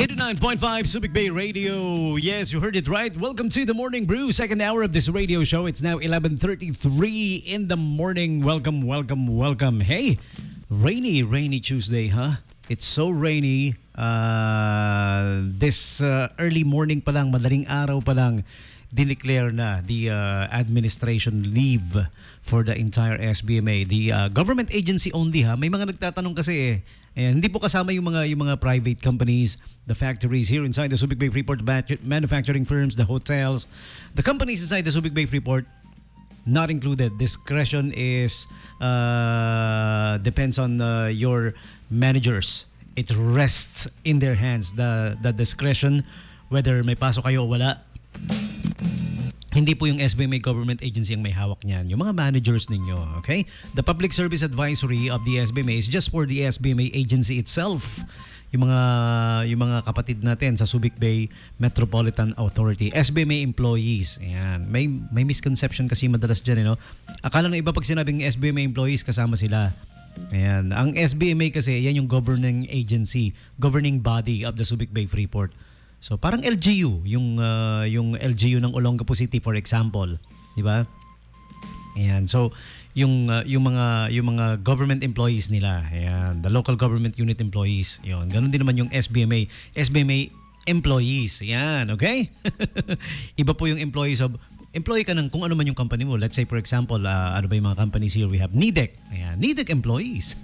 89.5 Subic Bay Radio. Yes, you heard it right. Welcome to the Morning Brew, second hour of this radio show. It's now 11:33 in the morning. Welcome, welcome, welcome. Hey, rainy Tuesday, huh? It's so rainy. This early morning pa lang, madaling araw pa lang, dineclare na the administration leave for the entire SBMA. The government agency only, ha? May mga nagtatanong kasi and hindi po kasama yung mga private companies, the factories here inside the Subic Bay Freeport, manufacturing firms, the hotels, the companies inside the Subic Bay Freeport, not included. Discretion is depends on your managers. It rests in their hands, the discretion whether may pasok kayo o wala. Hindi po yung SBMA government agency ang may hawak niyan. Yung mga managers ninyo, okay? The public service advisory of the SBMA is just for the SBMA agency itself. Yung mga kapatid natin sa Subic Bay Metropolitan Authority, SBMA employees. Ayan. May misconception kasi madalas diyan, no? Akala ng iba pag sinabing SBMA employees kasama sila. Ayan. Ang SBMA kasi yan yung governing agency, governing body of the Subic Bay Freeport. So parang LGU, yung LGU ng Olongapo City for example, 'di ba? Ayan. So yung mga government employees nila, ayan, the local government unit employees, 'yon. Ganun din naman yung SBMA employees. Ayan, okay? Iba po yung employee ka ng kung ano man yung company mo. Let's say for example, ano ba yung mga companies here? We have NIDEC. Ayan, NIDEC employees.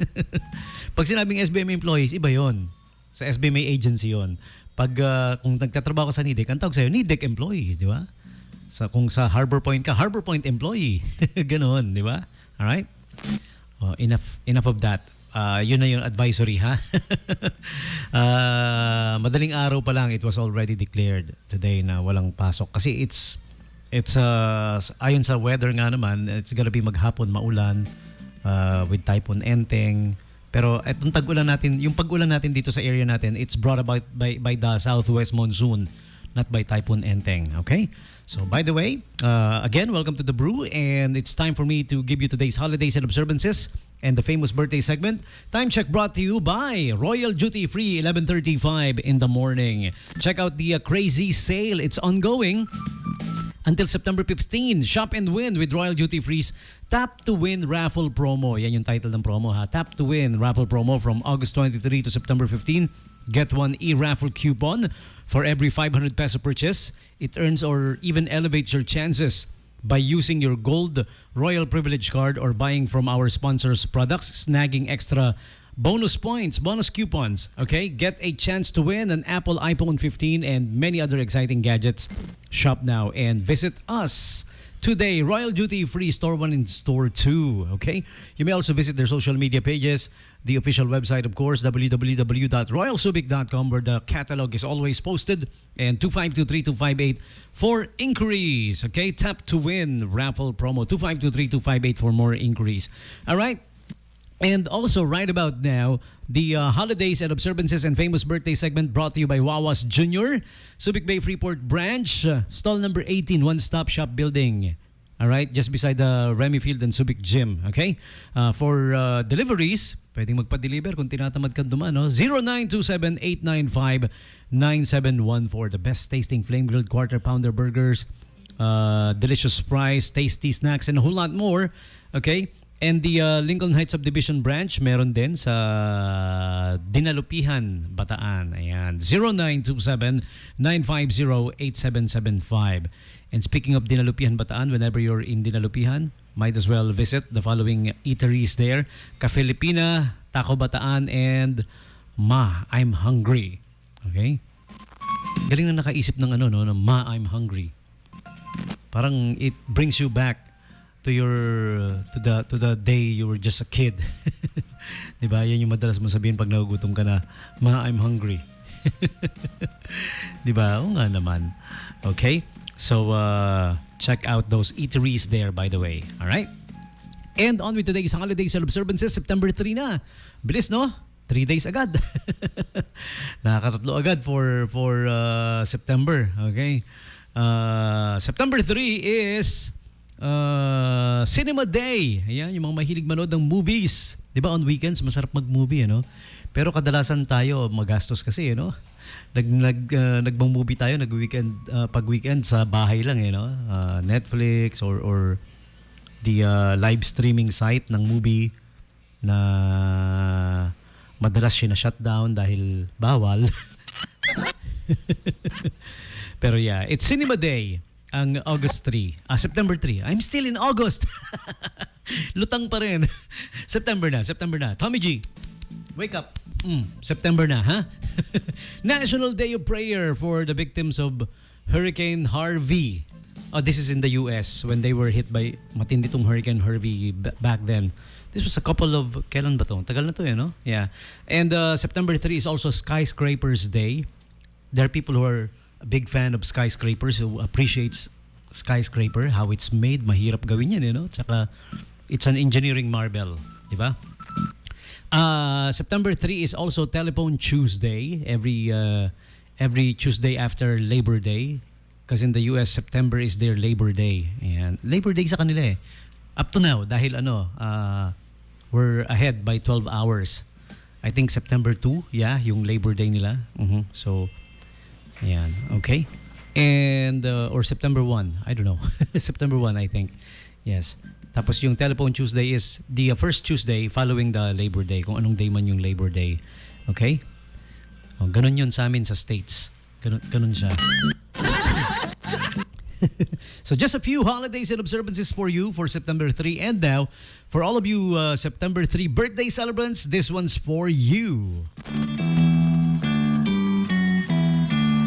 Pag sinabing SBMA employees, iba 'yon. Sa SBMA agency 'yon. Pag kung nagtatrabaho ka sa NIDEC, ang tawag sa'yo, NIDEC employee, di ba? Kung sa Harbor Point ka, Harbor Point employee. Ganon, di ba? Alright? Enough of that. Yun na yung advisory, ha? Madaling araw pa lang, it was already declared today na walang pasok. Kasi it's ayon sa weather nga naman, it's gonna be maghapon, maulan, with Typhoon Enteng. Pero itong tag-ulan natin, yung pag-ulan natin dito sa area natin, it's brought about by the southwest monsoon, not by Typhoon Enteng. Okay? So by the way, again, welcome to the Brew, and it's time for me to give you today's holidays and observances and the famous birthday segment. Time check brought to you by Royal Duty Free, 11:35 in the morning. Check out the crazy sale. It's ongoing until September 15. Shop and win with Royal Duty Free's Tap to Win raffle promo. Yan yung title ng promo, ha. Tap to Win raffle promo from August 23 to September 15. Get one e-raffle coupon for every 500 peso purchase. It earns or even elevates your chances by using your Gold Royal Privilege card or buying from our sponsors' products, snagging extra bonus points, bonus coupons, okay? Get a chance to win an Apple iPhone 15 and many other exciting gadgets. Shop now and visit us today. Royal Duty Free Store 1 and Store 2, okay? You may also visit their social media pages, the official website, of course, www.royalsubic.com, where the catalog is always posted, and 2523-258 for inquiries, okay? Tap to Win raffle promo, 2523-258 for more inquiries. All right? And also, right about now, the holidays and observances and famous birthday segment brought to you by Wawas Jr. Subic Bay Freeport Branch, stall number 18, one-stop shop building. All right, just beside the Remy Field and Subic Gym. Okay? For deliveries, pwedeng magpa-deliver kung tinatamad ka duman, no? 0927-895-9714. The best tasting flame-grilled quarter-pounder burgers, delicious fries, tasty snacks, and a whole lot more. Okay? And the Lincoln Heights Subdivision Branch, meron din sa Dinalupihan, Bataan. Ayan, 0927-950-8775. And speaking of Dinalupihan, Bataan, whenever you're in Dinalupihan, might as well visit the following eateries there. Ka-Filipina, Taco Bataan, and Ma, I'm Hungry. Okay? Galing na nakaisip ng Ma, I'm Hungry. Parang it brings you back to the day you were just a kid. 'Di ba? Yan yung madalas mo sabihin pag nagugutom ka na, Ma, I'm hungry. 'Di ba? Oo nga naman. Okay? So check out those eateries there, by the way. All right? And on with today's holidays and observances, September 3 na. Bilis, no? 3 days agad. Nakakatatlo agad for September. Okay? September 3 is Cinema Day. Ayan, yung mga mahilig manood ng movies. Di ba on weekends, masarap mag-movie, ano? Pero kadalasan tayo magastos kasi, Nagmo-movie tayo, nag-weekend, pag weekend sa bahay lang, Netflix or the live streaming site ng movie na madalas shutdown dahil bawal. Pero yeah, it's Cinema Day ang August 3. September 3. I'm still in August. Lutang pa rin. September na. Tommy G, wake up. September na, ha? National Day of Prayer for the victims of Hurricane Harvey. Oh, this is in the US when they were hit by matindi tong Hurricane Harvey back then. This was a couple of, kailan ba to? Tagal na to, no? Yeah. And September 3 is also Skyscrapers Day. There are people who are a big fan of skyscrapers, who appreciates skyscraper, how it's made. Mahirap gawin yan, Tsaka, it's an engineering marvel, di ba? September 3 is also Telephone Tuesday, every Tuesday after Labor Day. Because in the US, September is their Labor Day. And Labor Day sa kanila Up to now, dahil we're ahead by 12 hours. I think September 2, yung Labor Day nila. So, ayan, okay. And, or September 1, I don't know. September 1, I think. Yes. Tapos yung Telephone Tuesday is the first Tuesday following the Labor Day, kung anong day man yung Labor Day. Okay? Ganun yun sa amin sa States. Ganun siya. So just a few holidays and observances for you for September 3. And now, for all of you September 3 birthday celebrants, this one's for you.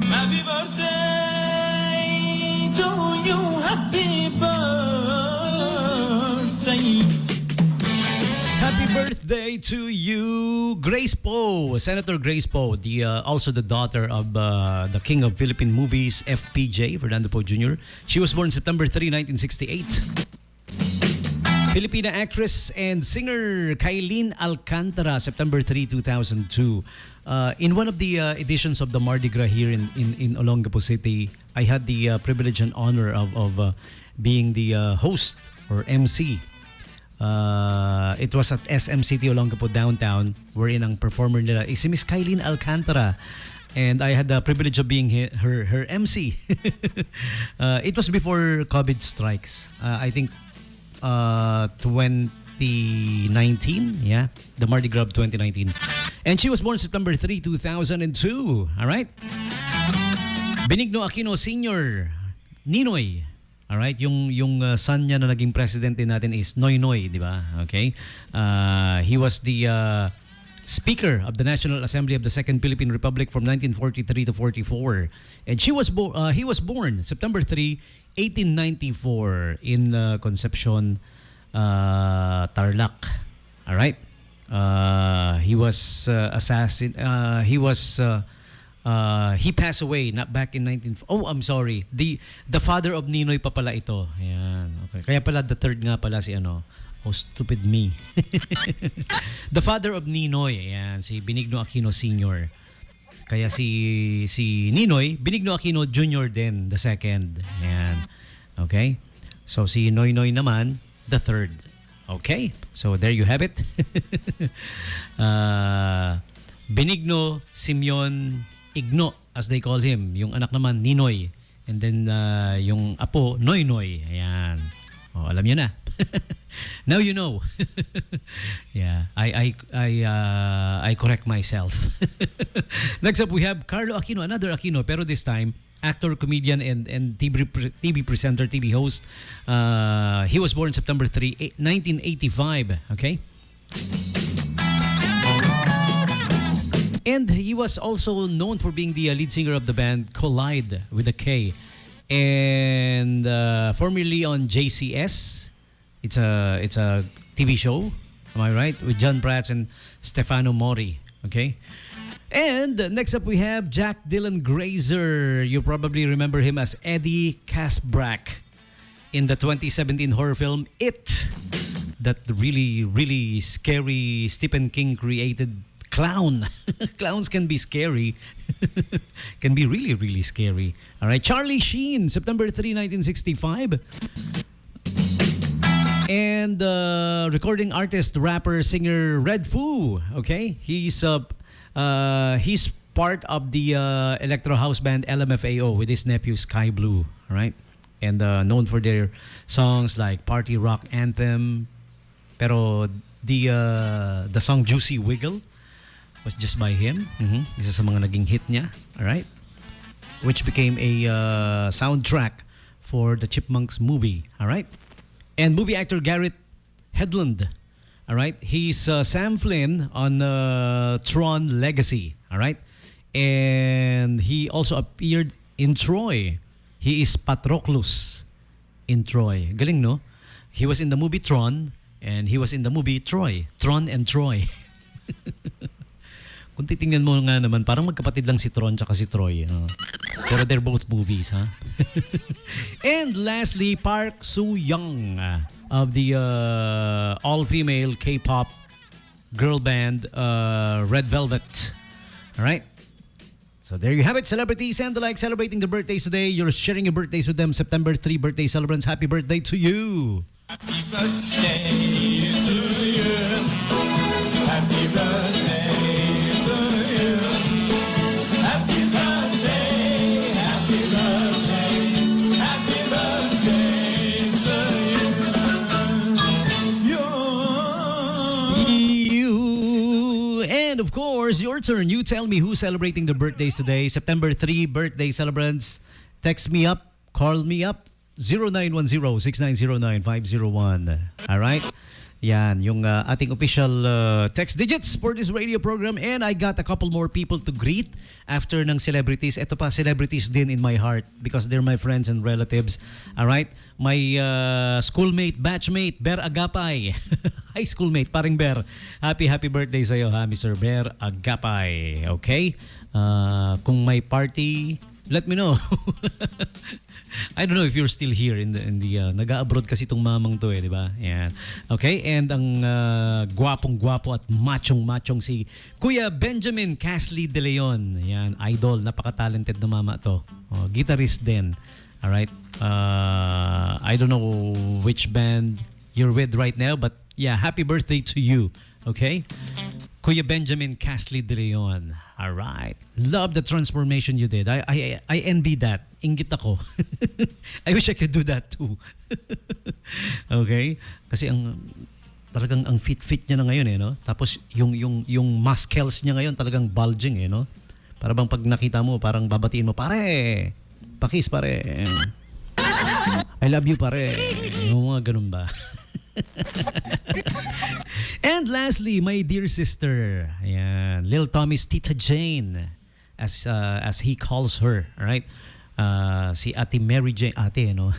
Happy birthday to you, happy birthday. Happy birthday to you, Grace Poe, Senator Grace Poe, also the daughter of the king of Philippine movies, FPJ, Fernando Poe Jr. She was born September 3, 1968. Filipina actress and singer Kailin Alcantara, September 3, 2002. In one of the editions of the Mardi Gras here in Olongapo City, I had the privilege and honor of being the host or MC. It was at SM City Olongapo downtown, wherein ang performer nila is si Miss Kailin Alcantara, and I had the privilege of being her MC. It was before COVID strikes. I think 2019, the Mardi Gras 2019, and she was born September 3, 2002. All right, Benigno Aquino Sr., Ninoy. Alright, yung son niya na naging presidente natin is Noynoy, di ba? Okay? He was the Speaker of the National Assembly of the Second Philippine Republic from 1943 to 44. And he was born September 3, 1894 in Concepcion, Tarlac. Alright? He was he passed away not back in 19... Oh, I'm sorry. The father of Ninoy pa pala ito. Ayan. Okay. Kaya pala the third nga pala si Oh, stupid me. The father of Ninoy. Ayan. Si Benigno Aquino Sr. Kaya si Ninoy, Benigno Aquino Jr. din, the second. Ayan. Okay? So si Noynoy naman, the third. Okay? So there you have it. Benigno Simeon Igno, as they call him. Yung anak naman, Ninoy. And then, yung apo, Noynoy. Ayan. Oh, alam niyo na. Now you know. Yeah, I correct myself. Next up, we have Carlo Aquino, another Aquino, pero this time, actor, comedian, and TV presenter, TV host. He was born September 3, 1985. Okay? And he was also known for being the lead singer of the band Collide with a K. And formerly on JCS. It's a TV show. Am I right? With John Prats and Stefano Mori. Okay? And next up we have Jack Dylan Grazer. You probably remember him as Eddie Casbrack in the 2017 horror film It. That really, really scary Stephen King created clown. Clowns can be scary. Can be really, really scary. All right. Charlie Sheen, September 3, 1965. And recording artist, rapper, singer Red Foo. Okay. He's He's part of the electro house band LMFAO with his nephew Sky Blue, right? And known for their songs like Party Rock Anthem. Pero the song Juicy Wiggle was just by him. Isa sa mga naging hit niya, all right? Which became a soundtrack for the Chipmunks movie, all right? And movie actor Garrett Hedlund, all right? He's Sam Flynn on Tron Legacy, all right? And he also appeared in Troy. He is Patroclus in Troy. Galing, no? He was in the movie Tron and he was in the movie Troy. Tron and Troy. Kung titingnan mo nga naman, parang magkapatid lang si Tron tsaka si Troy. Pero they're both movies, ha? And lastly, Park Soo-young of the all-female K-pop girl band Red Velvet. Alright? So there you have it, celebrities and the like celebrating their birthdays today. You're sharing your birthdays with them. September 3 birthday celebrants. Happy birthday to you! Happy birthday to you. Happy birthday to you. Happy birthday, happy birthday, happy birthday to you. And of course, your turn. You tell me who's celebrating their birthdays today. September 3 birthday celebrants. Text me up, call me up. 0910-6909-501. Alright? Yan, yung ating official text digits for this radio program. And I got a couple more people to greet after ng celebrities. Ito pa, celebrities din in my heart because they're my friends and relatives. Alright? My schoolmate, batchmate, Ber Agapay. Hi, schoolmate, paring Ber. Happy birthday sa'yo, ha, Mr. Ber Agapay. Okay? Kung may party, let me know. I don't know if you're still here in the nag-abroad kasi itong mamang to di ba? Yan. Okay, and ang gwapong-gwapo at machong-machong si Kuya Benjamin Casley De Leon. Yan, idol, napaka-talented na mama to. Guitarist din. All right. I don't know which band you're with right now, but yeah, happy birthday to you. Okay? Kuya Benjamin Casley De Leon. All right. Love the transformation you did. I envy that. Inggit ako. I wish I could do that too. Okay? Kasi talagang ang fit niya na ngayon no. Tapos yung muscles niya ngayon talagang bulging no. Para bang pag nakita mo parang babatiin mo, pare. Pakis pare. I love you pare. Yung mga ganun ba? And lastly, my dear sister, ayan, Lil Tommy's Tita Jane, as he calls her, right? Si Ate Mary Jane, ate, no?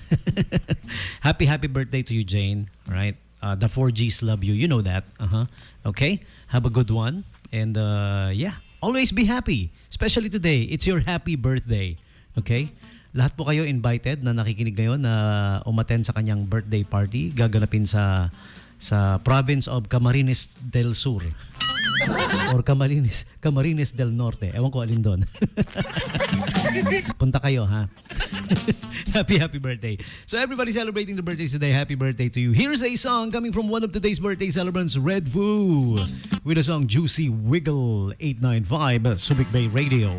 Happy birthday to you, Jane, right? The 4Gs love you, you know that. Okay, have a good one, and yeah, always be happy, especially today. It's your happy birthday, okay? Lahat po kayo invited na nakikinig ngayon na umattend sa kanyang birthday party. Gaganapin sa province of Camarines del Sur. Or Camarines del Norte. Ewan ko alin doon. Punta kayo, ha? Happy birthday. So everybody celebrating the birthdays today, happy birthday to you. Here's a song coming from one of today's birthday celebrants, Red Foo, with the song Juicy Wiggle, 895 Subic Bay Radio.